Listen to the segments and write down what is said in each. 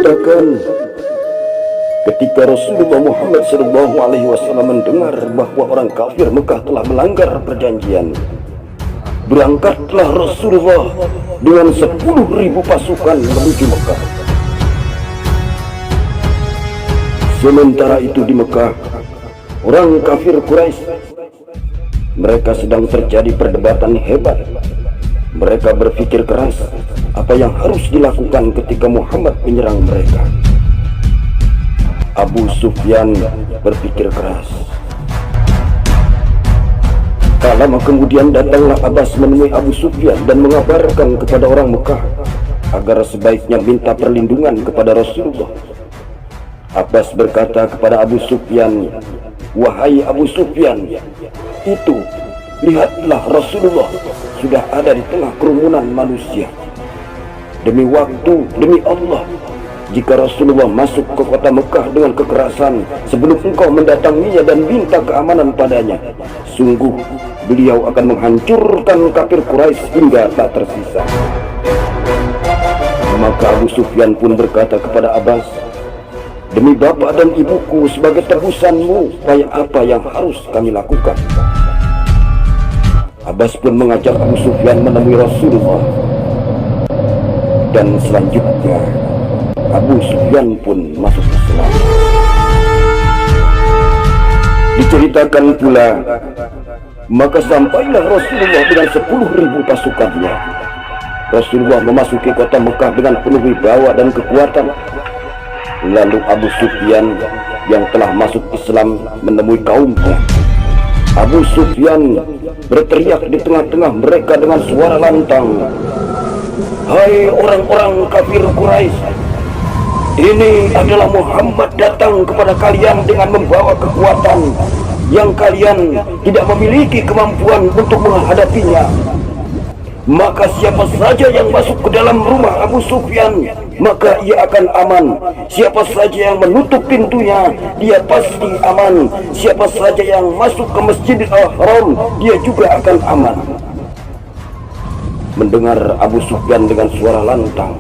diceritakan ketika Rasulullah Muhammad SAW mendengar bahwa orang kafir Mekah telah melanggar perjanjian, berangkatlah Rasulullah dengan 10.000 pasukan menuju Mekah. Sementara itu di Mekah, orang kafir Quraisy, mereka sedang terjadi perdebatan hebat. Mereka berpikir keras apa yang harus dilakukan ketika Muhammad menyerang mereka. Abu Sufyan berpikir keras. Tak lama kemudian datanglah Abbas menemui Abu Sufyan dan mengabarkan kepada orang Mekah agar sebaiknya minta perlindungan kepada Rasulullah. Abbas berkata kepada Abu Sufyan, "Wahai Abu Sufyan, itu, lihatlah Rasulullah sudah ada di tengah kerumunan manusia. Demi waktu, demi Allah, jika Rasulullah masuk ke kota Mekah dengan kekerasan sebelum engkau mendatanginya dan minta keamanan padanya, sungguh beliau akan menghancurkan kafir Quraisy hingga tak tersisa." Maka Abu Sufyan pun berkata kepada Abbas, "Demi bapak dan ibuku, sebagai tebusanmu, supaya apa yang harus kami lakukan?" Abbas pun mengajak Abu Sufyan menemui Rasulullah. Dan selanjutnya Abu Sufyan pun masuk Islam. Diceritakan pula, maka sampailah Rasulullah dengan 10.000 pasukannya. Rasulullah memasuki kota Mekah dengan penuh wibawa dan kekuatan. Lalu Abu Sufyan yang telah masuk Islam menemui kaumnya. Abu Sufyan berteriak di tengah-tengah mereka dengan suara lantang, "Hai orang-orang kafir Quraisy, ini adalah Muhammad datang kepada kalian dengan membawa kekuatan yang kalian tidak memiliki kemampuan untuk menghadapinya. Maka siapa saja yang masuk ke dalam rumah Abu Sufyan, maka ia akan aman. Siapa saja yang menutup pintunya, dia pasti aman. Siapa saja yang masuk ke Masjidil Haram, dia juga akan aman." Mendengar Abu Sufyan dengan suara lantang,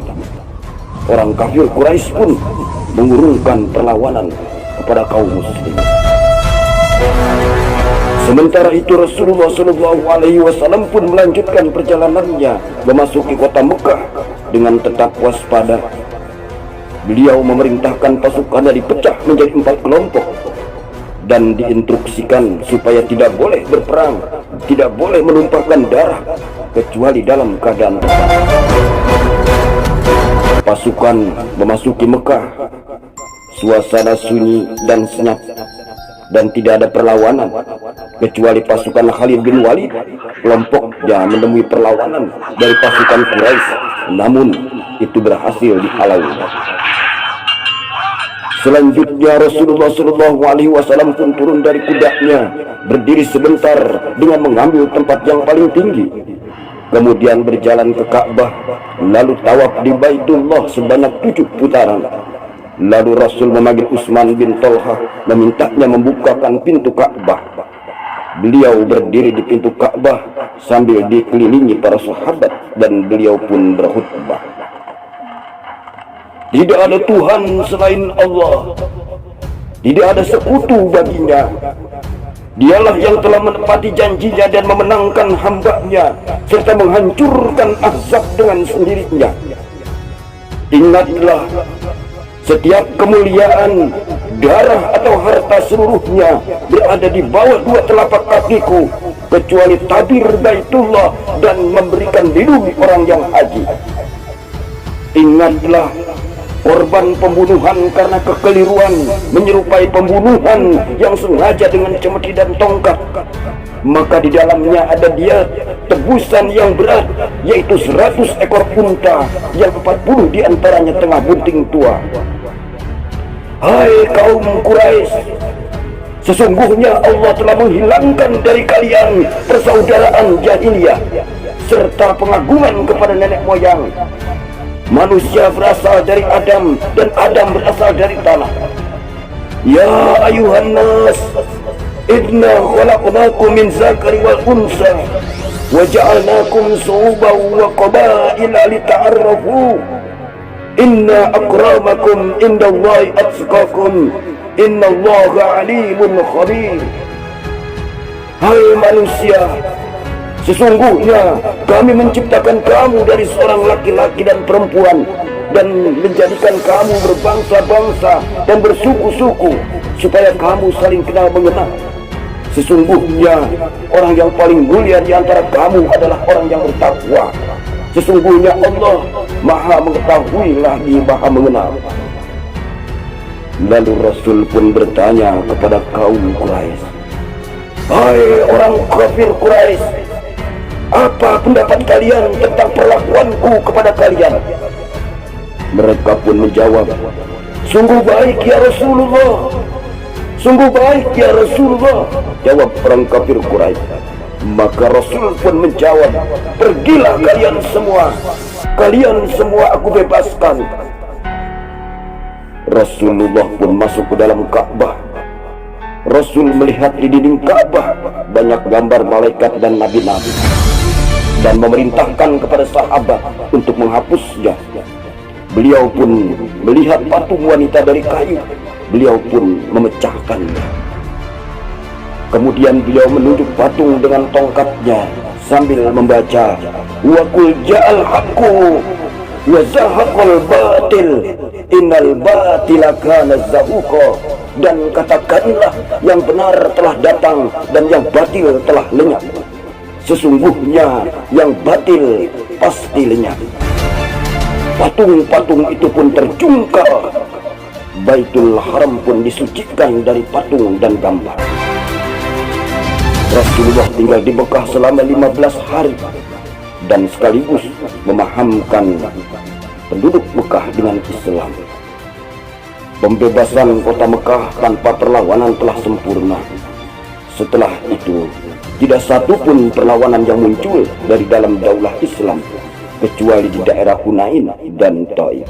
orang kafir Quraisy pun mengurungkan perlawanan kepada kaum muslim. Sementara itu Rasulullah SAW pun melanjutkan perjalanannya memasuki kota Mekah dengan tetap waspada. Beliau memerintahkan pasukannya dipecah menjadi 4 kelompok dan diinstruksikan supaya tidak boleh berperang, tidak boleh menumpahkan darah kecuali dalam keadaan tepat. Pasukan memasuki Mekah, suasana sunyi dan senyap, dan tidak ada perlawanan kecuali pasukan Khalid bin Walid. Kelompoknya menemui perlawanan dari pasukan Quraisy, namun itu berhasil dihalau. Selanjutnya Rasulullah SAW pun turun dari kudanya, berdiri sebentar dengan mengambil tempat yang paling tinggi, kemudian berjalan ke Ka'bah, lalu tawaf di Baitullah sebanyak 7 putaran. Lalu Rasul memanggil Utsman bin Talha, memintanya membukakan pintu Ka'bah. Beliau berdiri di pintu Ka'bah sambil dikelilingi para sahabat dan beliau pun berkhutbah. "Tidak ada Tuhan selain Allah, tidak ada sekutu baginya. Dialah yang telah menepati janjinya dan memenangkan hamba-Nya serta menghancurkan Ahzab dengan sendirinya. Ingatlah, setiap kemuliaan, darah atau harta seluruhnya berada di bawah 2 telapak kakiku, kecuali tabir Baitullah dan memberikan lindung orang yang haji. Ingatlah, korban pembunuhan karena kekeliruan menyerupai pembunuhan yang sengaja dengan cemeti dan tongkat, maka di dalamnya ada dia tebusan yang berat, yaitu 100 ekor unta yang 40 diantaranya tengah bunting tua. Hai kaum Quraisy, sesungguhnya Allah telah menghilangkan dari kalian persaudaraan jahiliyah serta pengagungan kepada nenek moyang. Manusia berasal dari Adam dan Adam berasal dari tanah. Ya ayuhan nas, inna khalaqnakum min zakari wal unsa wa ja'alnakum syu'uban wa qabaila lita'arafu. Inna akramakum indallahi atqakum, innallaha alimun khabir. Hai manusia, sesungguhnya kami menciptakan kamu dari seorang laki-laki dan perempuan, dan menjadikan kamu berbangsa-bangsa dan bersuku-suku, supaya kamu saling kenal mengenal. Sesungguhnya orang yang paling mulia di antara kamu adalah orang yang bertakwa. Sesungguhnya Allah Maha mengetahui lagi Maha mengenal. Lalu Rasul pun bertanya kepada kaum Quraisy, hai orang kafir Quraisy, apa pendapat kalian tentang perlakuanku kepada kalian? Mereka pun menjawab, sungguh baik ya Rasulullah, sungguh baik ya Rasulullah, jawab orang kafir Quraisy. Maka Rasul pun menjawab, pergilah kalian semua aku bebaskan. Rasulullah pun masuk ke dalam Ka'bah. Rasul melihat di dinding Ka'bah banyak gambar malaikat dan nabi-nabi, dan memerintahkan kepada sahabat untuk menghapusnya. Beliau pun melihat patung wanita dari kayu, beliau pun memecahkannya. Kemudian beliau menunjuk patung dengan tongkatnya sambil membaca, wa qul ja'al haqqu wa zahaqal batil innal batila kana zahuqa, dan katakanlah yang benar telah datang dan yang batil telah lenyap. Sesungguhnya yang batil pasti lenyap. Patung-patung itu pun terjungkal. Baitul Haram pun disucikan dari patung dan gambar. Rasulullah tinggal di Mekah selama 15 hari dan sekaligus memahamkan penduduk Mekah dengan Islam. Pembebasan kota Mekah tanpa perlawanan telah sempurna. Setelah itu, tidak satu pun perlawanan yang muncul dari dalam daulah Islam, kecuali di daerah Hunain dan Taif.